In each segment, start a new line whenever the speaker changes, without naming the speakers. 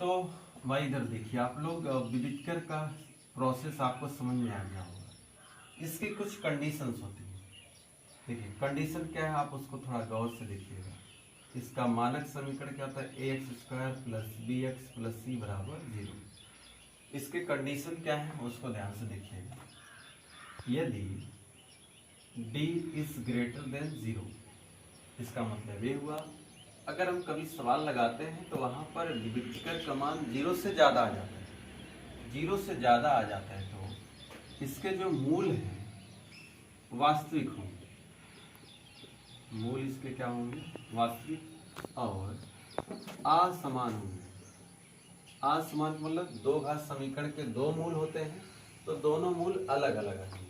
तो भाई इधर देखिए, आप लोग विविधकर का प्रोसेस आपको समझ में आ गया होगा। इसकी कुछ कंडीशंस होती हैं। देखिए कंडीशन क्या है, आप उसको थोड़ा गौर से देखिएगा। इसका मानक समीकरण क्या होता है, A X square plus B X plus C बराबर 0। इसके कंडीशन क्या है उसको ध्यान से देखिएगा। यदि d इज ग्रेटर देन 0, इसका मतलब ये हुआ अगर हम कभी सवाल लगाते हैं तो वहां पर विविधकर का मान 0 से ज्यादा आ जाता है। 0 से ज्यादा आ जाता है तो इसके जो मूल हैं वास्तविक होंगे। मूल इसके क्या होंगे, वास्तविक और असमान होंगे। असमान मतलब दो घात समीकरण के दो मूल होते हैं तो दोनों मूल अलग अलग होंगे।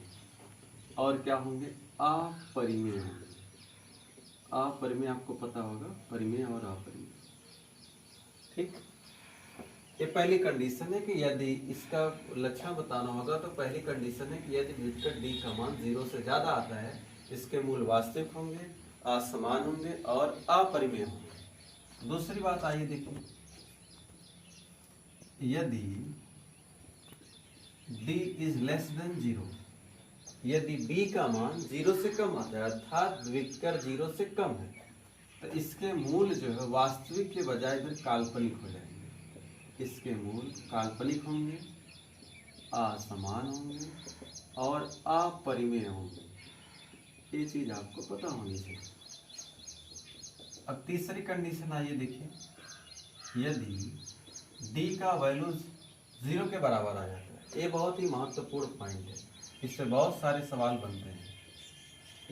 और क्या होंगे, अपरिमेय होंगे। अपरिमेय आपको पता होगा, परिमेय और अपरिमेय। ठीक, ये पहली कंडीशन है कि यदि इसका लक्षण बताना होगा तो पहली कंडीशन है कि यदि विविधकर d का मान 0 से ज्यादा आता है, इसके मूल वास्तविक होंगे, असमान होंगे और अपरिमेय होंगे। दूसरी बात आइए देखिए, यदि d इज लेस देन 0, यदि b का मान 0 से कम आता है अर्थात विविधकर 0 से कम है, तो इसके मूल जो है वास्तविक के बजाय इधर काल्पनिक हो जाएंगे। इसके मूल काल्पनिक होंगे, असमान होंगे और अपरिमेय होंगे। ये चीज आपको पता होनी चाहिए। अब तीसरी कंडीशन आइए देखिए, यदि d का वैल्यू 0 के बराबर आ जाता है, ये बहुत ही महत्वपूर्ण पॉइंट है, इससे बहुत सारे सवाल बनते हैं।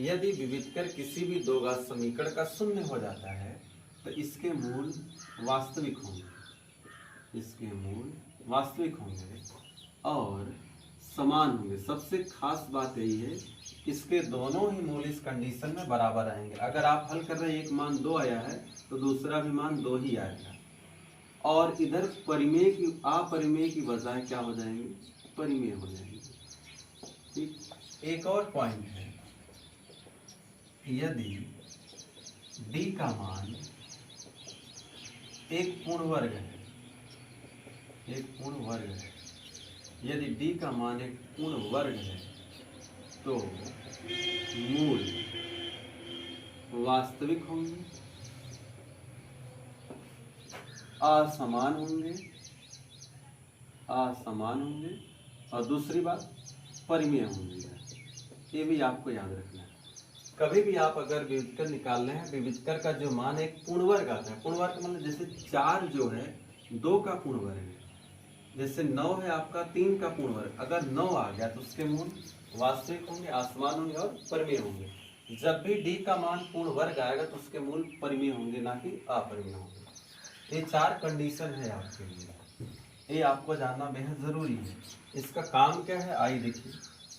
यदि विविधकर किसी भी दो घात समीकरण का शून्य हो जाता है तो इसके मूल वास्तविक होंगे। इसके मूल वास्तविक होंगे और समान होंगे। सबसे खास बात यही है, इसके दोनों ही मूल इस कंडीशन में बराबर आएंगे। अगर आप हल कर रहे हैं एक मान 2 आया है तो दूसरा भी मान 2 ही आएगा। और इधर परिमेय की अपरिमेय की बजाय क्या हो जाएंगे, परिमेय हो जाएंगे। ठीक, एक और पॉइंट है, यदि d का मान एक पूर्ण वर्ग है, एक पूर्ण वर्ग है, यदि d का मान एक पूर्ण वर्ग है तो मूल वास्तविक होंगे, असमान होंगे, असमान होंगे और दूसरी बात परिमेय होंगे। ये भी आपको याद रखना है। कभी भी आप अगर विविधकर निकाल रहे हैं, विविधकर का जो मान एक पूर्ण वर्ग आता है, पूर्ण वर्ग मतलब जैसे 4 जो है 2 का पूर्ण वर्ग है, जैसे 9 है आपका 3 का पूर्ण वर्ग, अगर 9 आ गया तो उसके मूल वास्तविक होंगे, आसमान होंगे और परिमेय होंगे। जब भी d का मान पूर्ण वर्ग आएगा तो उसके मूल परिमेय होंगे, ना कि अपरिमेय होंगे। ये 4 कंडीशन है आपके लिए, ये आपको जानना बेहद जरूरी है। इसका काम क्या है आइए देखिए।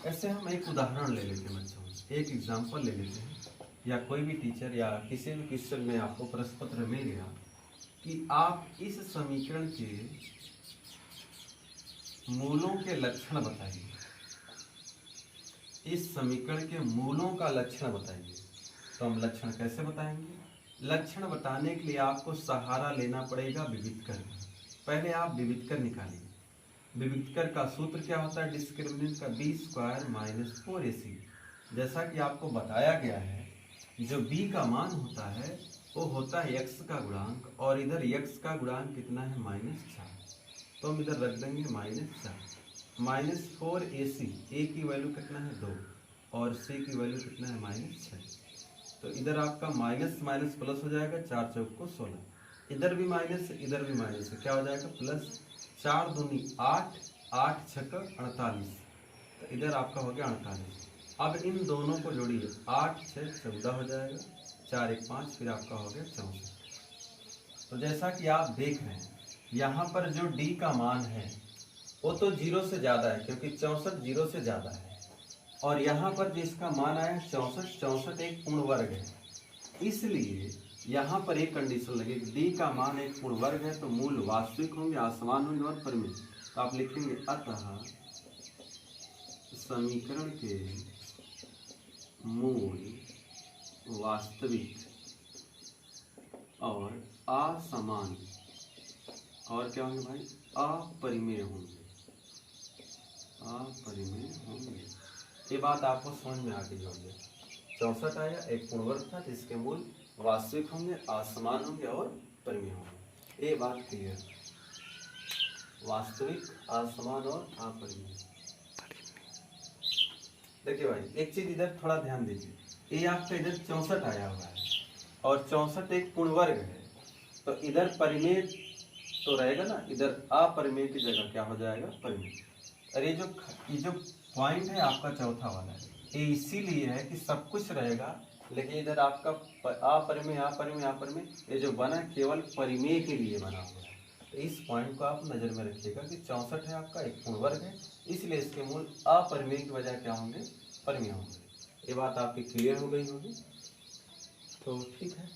ऐसे हम एक उदाहरण ले लेते हैं बच्चों, एक एग्जाम्पल ले लेते हैं, या कोई भी टीचर या किसी भी क्वेश्चन में आपको प्रश्न पत्र मिल गया कि आप इस समीकरण के मूलों के लक्षण बताइए, इस समीकरण के मूलों का लक्षण बताइए। तो हम लक्षण कैसे बताएंगे, लक्षण बताने के लिए आपको सहारा लेना पड़ेगा विविधकर। पहले आप विविधकर निकालिए। विविधकर का सूत्र क्या होता है, डिस्क्रिमिनेंट का बी स्क्वायर माइनस 4ac। जैसा कि आपको बताया गया है, जो b का मान होता है वो होता है x का गुणांक, और इधर x का गुणांक कितना है, -4। तो हम इधर रख देंगे -4 माइनस 4ac। a की वैल्यू कितना है 2 और c की वैल्यू कितना है -6। तो इधर आपका माइनस माइनस प्लस हो जाएगा, 4 चौक को 16, इधर भी माइनस इधर भी माइनस, क्या हो जाएगा प्लस, 4 दूनी 8, 8 छक 48, तो इधर आपका हो गया 48। अब इन दोनों को जोड़िए, 8 6 14 हो जाएगा, 4 1 5, फिर आपका हो गया 64। तो जैसा कि आप देख रहे हैं यहाँ पर जो d का मान है वो तो 0 से ज्यादा है, क्योंकि 64 0 से ज्यादा है। और यहाँ पर जिसका मान आया 64, 64 एक पूर्ण वर्ग है, इसलिए यहाँ पर एक कंडीशन लगेगी, d का मान एक पूर्ण वर्ग है तो मूल वास्तविक होंगे, आसमान होंगे और परिमेय। तो आप लिखेंगे अतः समीकरण के मूल वास्तविक और असमान और क्या होंगे भाई, अपरिमेय होंगे, अपरिमेय होंगे। ये बात आपको समझ में आ गई होगी। 64 आया, एक पूर्ण वर्ग था जिसके मूल वास्तविक होंगे, असमान होंगे और परिमेय होंगे। ये बात क्लियर, वास्तविक, असमान और अपरिमेय। देखिए भाई एक चीज इधर थोड़ा ध्यान दीजिए, ये आपका इधर 64 आया हुआ है और 64 एक पूर्ण वर्ग है, तो इधर परिमेय तो रहेगा ना, इधर अपरिमेय की जगह क्या हो जाएगा, परिमेय। और ये जो पॉइंट है आपका चौथा वाला है, ये इसीलिए है कि सब कुछ रहेगा लेकिन इधर आपका अपरिमेय अपरिमेय अपरिमेय, ये जो बना केवल परिमेय के लिए बना हुआ है। तो इस पॉइंट को आप नजर में रखिएगा कि 64 है आपका एक पूर्ण वर्ग है, इसलिए इसके मूल अपरिमेय की बजाय क्या होंगे, परिमेय होंगे। ये बात आपकी क्लियर हो गई होगी, तो ठीक है।